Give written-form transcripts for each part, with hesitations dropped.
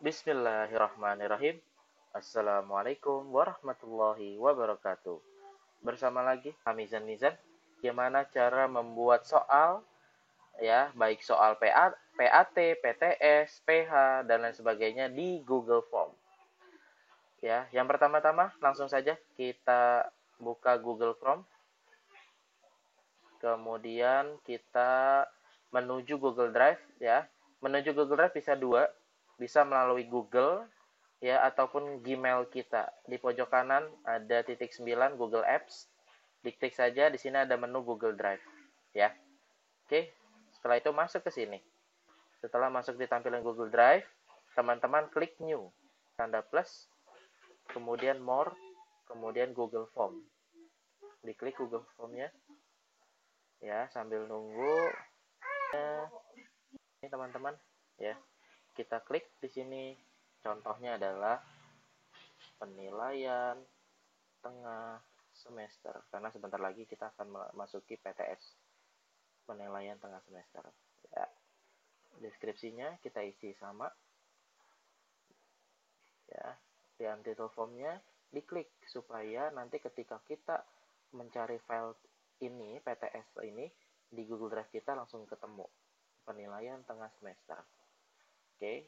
Bismillahirrahmanirrahim. Assalamualaikum warahmatullahi wabarakatuh. Bersama lagi Hamizan Mizan. Gimana cara membuat soal, ya, baik soal PAT, PTS, PH, dan lain sebagainya di Google Form. Ya, yang pertama-tama langsung saja kita buka Google Chrome. Kemudian kita menuju Google Drive, ya. Menuju Google Drive bisa dua, bisa melalui Google, ya, ataupun Gmail kita. Di pojok kanan ada titik 9 Google Apps. Diklik saja, di sini ada menu Google Drive, ya. Oke, setelah itu masuk ke sini. Setelah masuk di tampilan Google Drive, teman-teman klik New, tanda plus, kemudian More, kemudian Google Form. Diklik Google Form-nya, ya, sambil nunggu. Ini teman-teman, ya, kita klik di sini. Contohnya adalah penilaian tengah semester, karena sebentar lagi kita akan memasuki PTS, penilaian tengah semester, ya. Deskripsinya kita isi sama, ya. Di untitled formnya diklik supaya nanti ketika kita mencari file ini, PTS ini, di Google Drive kita langsung ketemu penilaian tengah semester. Oke,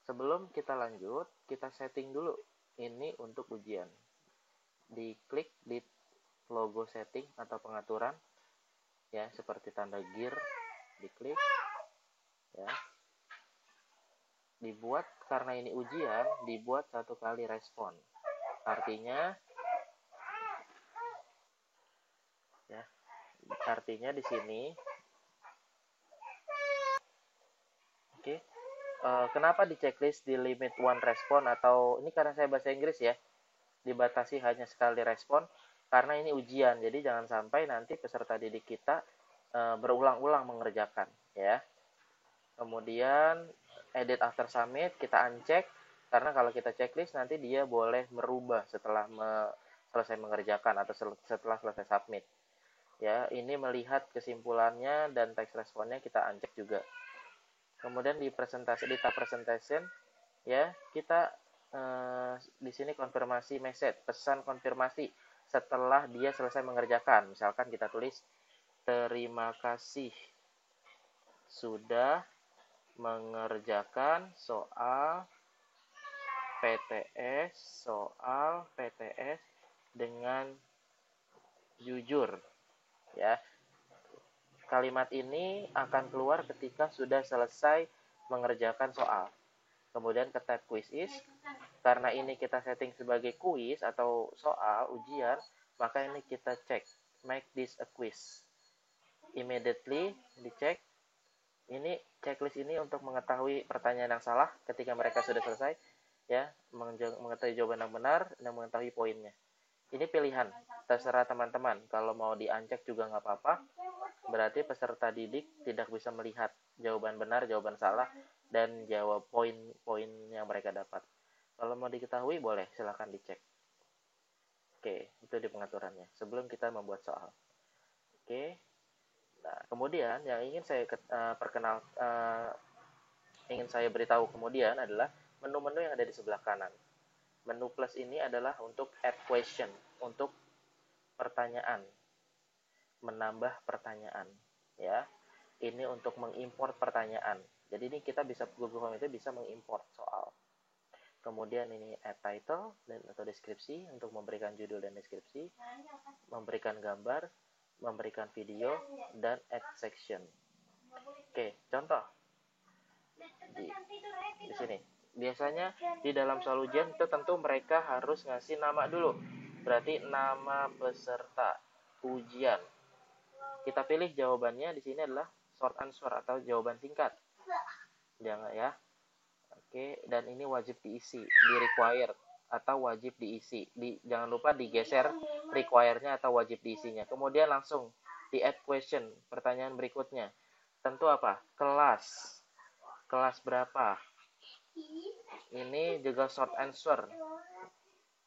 sebelum kita lanjut, kita setting dulu ini untuk ujian. Diklik di logo setting atau pengaturan, ya, seperti tanda gear, diklik, ya. Dibuat, karena ini ujian, dibuat 1 kali respon. Artinya, ya, artinya di sini, oke. Kenapa di checklist di limit one respon, atau ini karena saya bahasa Inggris, ya, dibatasi hanya sekali respon karena ini ujian. Jadi jangan sampai nanti peserta didik kita berulang-ulang mengerjakan, ya. Kemudian edit after submit kita uncheck, karena kalau kita checklist nanti dia boleh merubah setelah selesai mengerjakan atau setelah selesai submit, ya. Ini melihat kesimpulannya dan teks responnya kita uncheck juga. Kemudian di tab presentation, ya, kita di sini konfirmasi message, pesan konfirmasi setelah dia selesai mengerjakan. Misalkan kita tulis, terima kasih sudah mengerjakan soal PTS dengan jujur, ya. Kalimat ini akan keluar ketika sudah selesai mengerjakan soal. Kemudian ke tab quiz is, karena ini kita setting sebagai quiz atau soal ujian, maka ini kita cek, make this a quiz. Immediately dicek. Ini checklist ini untuk mengetahui pertanyaan yang salah ketika mereka sudah selesai, ya, mengetahui jawaban yang benar dan mengetahui poinnya. Ini pilihan, terserah teman-teman. Kalau mau di-uncheck juga nggak apa-apa. Berarti peserta didik tidak bisa melihat jawaban benar, jawaban salah, dan jawab poin-poin yang mereka dapat. Kalau mau diketahui boleh, silahkan dicek. Oke, itu di pengaturannya sebelum kita membuat soal. Oke. Nah, kemudian yang ingin saya ingin saya beritahu kemudian adalah menu-menu yang ada di sebelah kanan. Menu plus ini adalah untuk add question, untuk pertanyaan, menambah pertanyaan, ya. Ini untuk mengimport pertanyaan. Jadi ini kita bisa, Google Form itu bisa mengimport soal. Kemudian ini add title dan atau deskripsi, untuk memberikan judul dan deskripsi, memberikan gambar, memberikan video, dan add section. Oke, contoh di sini. Biasanya di dalam soal ujian itu tentu mereka harus ngasih nama dulu. Berarti nama peserta ujian. Kita pilih jawabannya di sini adalah short answer atau jawaban singkat. Jangan, ya. Oke, dan ini wajib diisi, di required atau wajib diisi. Jangan lupa digeser require-nya atau wajib diisinya. Kemudian langsung di add question, pertanyaan berikutnya. Tentu apa? Kelas. Kelas berapa? Ini juga short answer,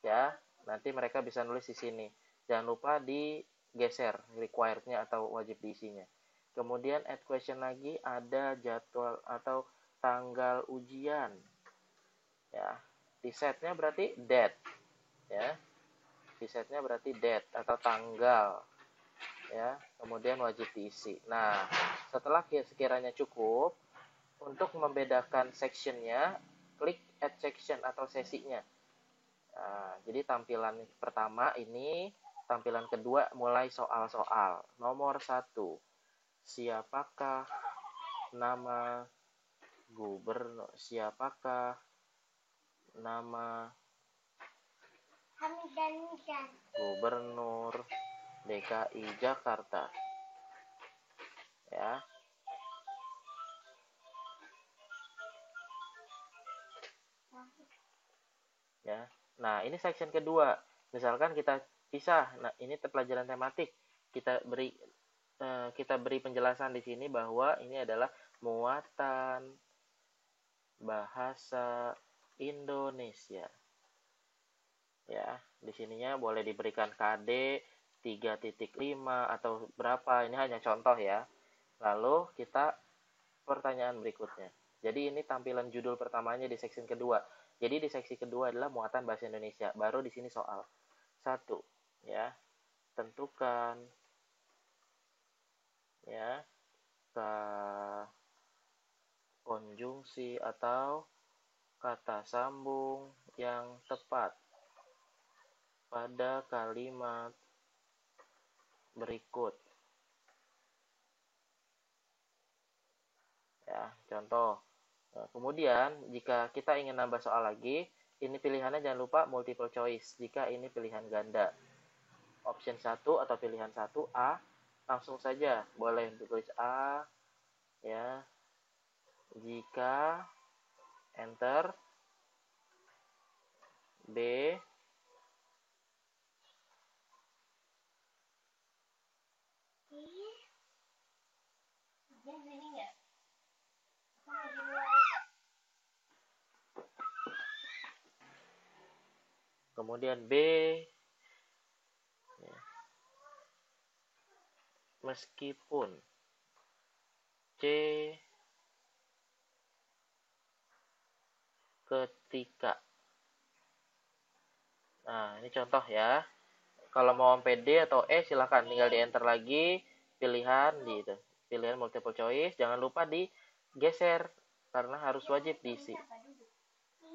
ya. Nanti mereka bisa nulis di sini. Jangan lupa digeser required-nya atau wajib diisinya. Kemudian add question lagi, ada jadwal atau tanggal ujian. Ya, di setnya berarti date, ya. Di setnya berarti date atau tanggal, ya. Kemudian wajib diisi. Nah, setelah sekiranya cukup, untuk membedakan sectionnya, klik add section atau sesinya. Nah, jadi tampilan pertama ini, tampilan kedua mulai soal-soal. Nomor 1, siapakah nama gubernur? Siapakah nama gubernur DKI Jakarta? Ya. Ya. Nah, ini section kedua. Misalkan kita pisah. Nah, ini pelajaran tematik. Kita beri penjelasan di sini bahwa ini adalah muatan bahasa Indonesia. Ya, di sininya boleh diberikan KD 3.5 atau berapa. Ini hanya contoh ya. Lalu kita pertanyaan berikutnya. Jadi ini tampilan judul pertamanya di section kedua. Jadi di seksi kedua adalah muatan bahasa Indonesia. Baru di sini soal. 1, ya. Tentukan ya konjungsi atau kata sambung yang tepat pada kalimat berikut. Ya, contoh. Nah, kemudian jika kita ingin nambah soal lagi, ini pilihannya jangan lupa multiple choice. Jika ini pilihan ganda, option 1 atau pilihan 1 A, langsung saja boleh tulis A, ya. Jika enter, B, kemudian B, ya. Meskipun C, ketika. Nah, ini contoh ya. Kalau mau PD atau E silahkan tinggal di enter lagi pilihan gitu. Pilihan multiple choice, jangan lupa digeser karena harus wajib diisi.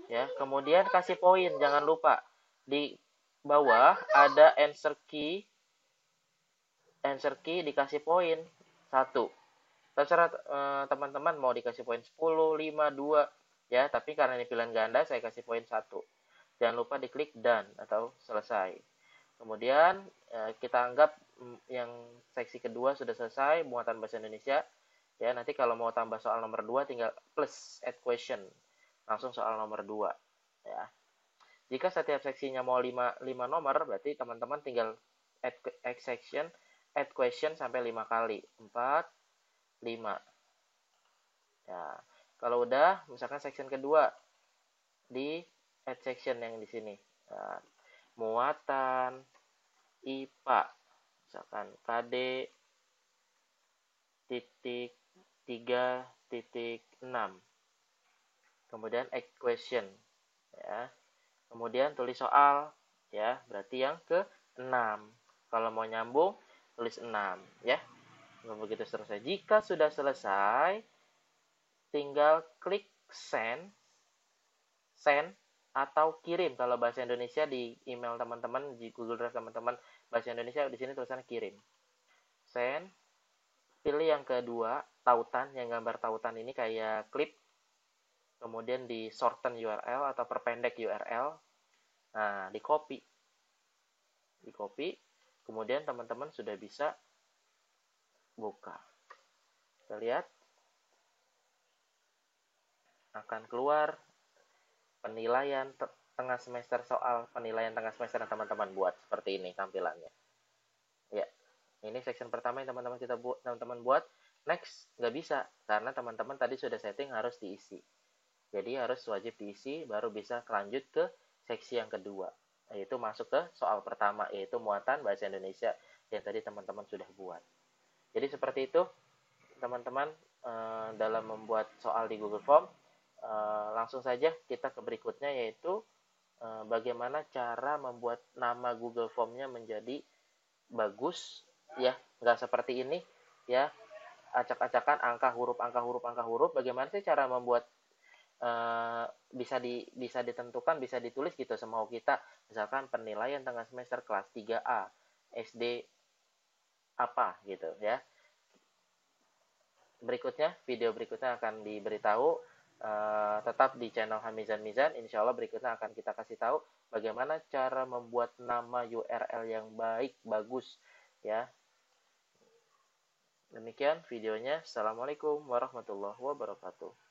Ya, kemudian kasih poin, jangan lupa. Di bawah ada answer key. Answer key dikasih poin 1. Terserah teman-teman mau dikasih poin 10, 5, 2 ya, tapi karena ini pilihan ganda saya kasih poin 1. Jangan lupa diklik done atau selesai. Kemudian kita anggap yang seksi kedua sudah selesai, muatan bahasa Indonesia. Ya, nanti kalau mau tambah soal nomor 2 tinggal plus add question. Langsung soal nomor 2 ya. Jika setiap seksinya mau 5 nomor, berarti teman-teman tinggal add section, add question sampai 5 kali. 4, 5. Ya, kalau udah misalkan section kedua di add section yang di sini. Nah, muatan IPA misalkan KD titik 3.6, kemudian equation ya, kemudian tulis soal ya, berarti yang ke-6. Kalau mau nyambung tulis 6 ya. Begitu selesai. Jika sudah selesai, tinggal klik send atau kirim. Kalau bahasa Indonesia di email teman-teman, di Google Drive teman-teman bahasa Indonesia, di sini tulisannya kirim. Send. Pilih yang kedua, tautan, yang gambar tautan ini kayak klip. Kemudian di shorten URL atau perpendek URL. Nah, di copy. Kemudian teman-teman sudah bisa buka. Kita lihat. Akan keluar penilaian tengah semester, soal penilaian tengah semester yang teman-teman buat seperti ini tampilannya. Ya, ini section pertama yang teman-teman buat. Next nggak bisa karena teman-teman tadi sudah setting harus diisi. Jadi harus wajib diisi baru bisa lanjut ke seksi yang kedua, yaitu masuk ke soal pertama, yaitu muatan bahasa Indonesia yang tadi teman-teman sudah buat. Jadi seperti itu teman-teman dalam membuat soal di Google Form. Langsung saja kita ke berikutnya, yaitu bagaimana cara membuat nama Google Form-nya menjadi bagus, ya, nggak seperti ini, ya, acak-acakan angka huruf angka huruf angka huruf. Bagaimana sih cara membuat bisa ditentukan, bisa ditulis gitu semau kita, misalkan penilaian tengah semester kelas 3A SD apa gitu ya. Berikutnya, video berikutnya akan diberitahu. Tetap di channel Hamizan Mizan, insya Allah berikutnya akan kita kasih tahu bagaimana cara membuat nama URL yang baik, bagus ya. Demikian videonya. Assalamualaikum warahmatullahi wabarakatuh.